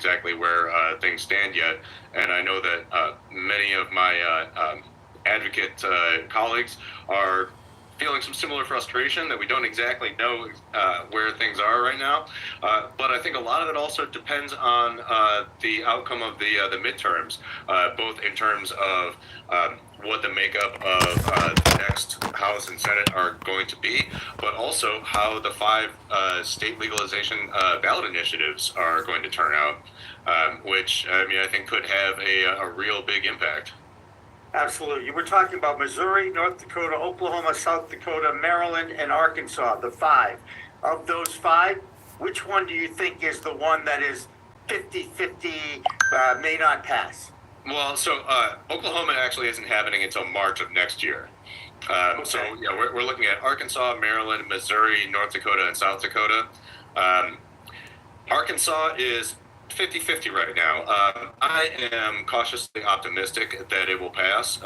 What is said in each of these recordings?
exactly where things stand yet. And I know that many of my advocate colleagues are feeling some similar frustration that we don't exactly know where things are right now. But I think a lot of it also depends on the outcome of the midterms, both in terms of what the makeup of the next House and Senate are going to be, but also how the 5 state legalization ballot initiatives are going to turn out, which I mean I think could have a real big impact. Absolutely. You were talking about Missouri, North Dakota, Oklahoma, South Dakota, Maryland, and Arkansas, the 5. Of those 5, which one do you think is the one that is 50-50, may not pass? Well, so Oklahoma actually isn't happening until March of next year. Okay. So yeah, we're looking at Arkansas, Maryland, Missouri, North Dakota, and South Dakota. Arkansas is 50-50 right now. I am cautiously optimistic that it will pass.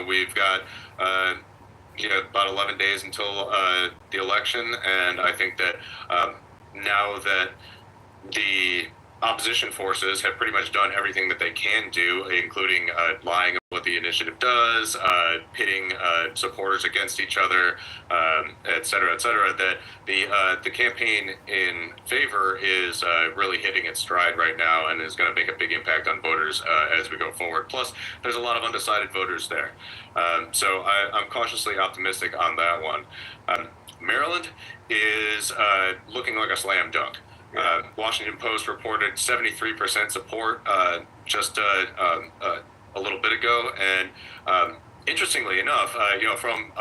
We've got about 11 days until the election, and I think that now that the opposition forces have pretty much done everything that they can do, including lying about what the initiative does, pitting supporters against each other, et cetera, that the campaign in favor is really hitting its stride right now and is going to make a big impact on voters as we go forward. Plus, there's a lot of undecided voters there. So I'm cautiously optimistic on that one. Maryland is looking like a slam dunk. Washington Post reported 73% support just a little bit ago, and interestingly enough, from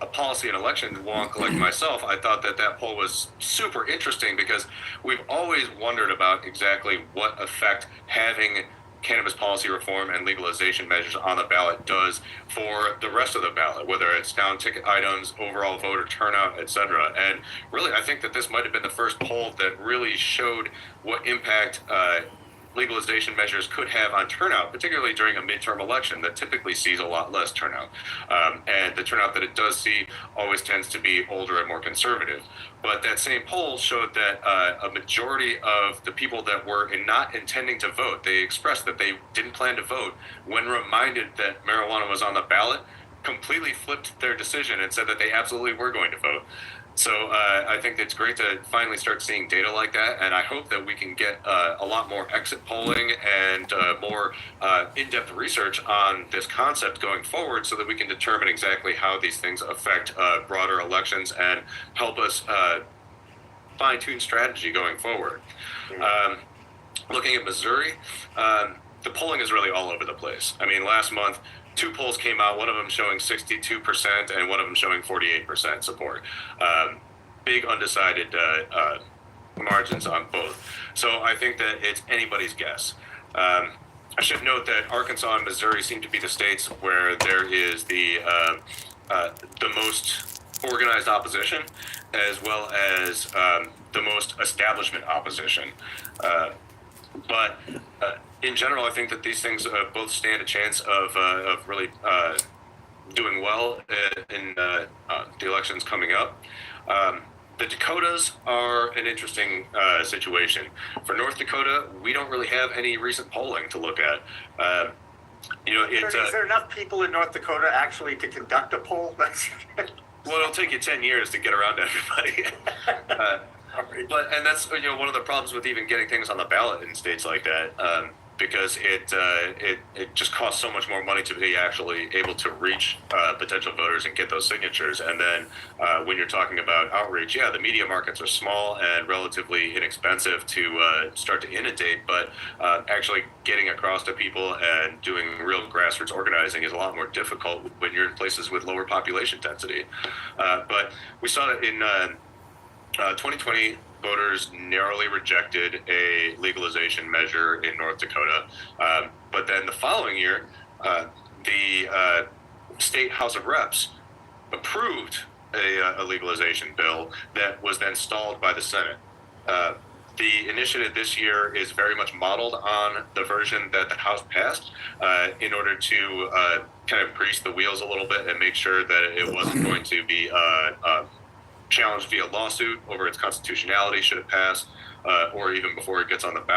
a policy and election wonk like myself, I thought that poll was super interesting because we've always wondered about exactly what effect having cannabis policy reform and legalization measures on the ballot does for the rest of the ballot, whether it's down ticket items, overall voter turnout, etc. And really, I think that this might have been the first poll that really showed what impact legalization measures could have on turnout, particularly during a midterm election that typically sees a lot less turnout. And the turnout that it does see always tends to be older and more conservative. But that same poll showed that a majority of the people that were not intending to vote, they expressed that they didn't plan to vote, when reminded that marijuana was on the ballot, completely flipped their decision and said that they absolutely were going to vote. So I think it's great to finally start seeing data like that, and I hope that we can get a lot more exit polling and more in-depth research on this concept going forward so that we can determine exactly how these things affect broader elections and help us fine-tune strategy going forward. Looking at Missouri, the polling is really all over the place. I mean, last month, 2 polls came out, one of them showing 62% and one of them showing 48% support. Big undecided margins on both. So I think that it's anybody's guess. I should note that Arkansas and Missouri seem to be the states where there is the most organized opposition as well as the most establishment opposition. But in general, I think that these things both stand a chance of really doing well in the elections coming up. The Dakotas are an interesting situation. For North Dakota, we don't really have any recent polling to look at. Is there enough people in North Dakota actually to conduct a poll? Well, it'll take you 10 years to get around to everybody. And that's one of the problems with even getting things on the ballot in states like that, because it just costs so much more money to be actually able to reach potential voters and get those signatures. And then when you're talking about outreach, the media markets are small and relatively inexpensive to start to inundate, but actually getting across to people and doing real grassroots organizing is a lot more difficult when you're in places with lower population density. But we saw it in 2020, voters narrowly rejected a legalization measure in North Dakota. But then the following year, the state House of Reps approved a legalization bill that was then stalled by the Senate. The initiative this year is very much modeled on the version that the House passed in order to kind of grease the wheels a little bit and make sure that it wasn't going to be challenged via lawsuit over its constitutionality should it pass, or even before it gets on the ballot.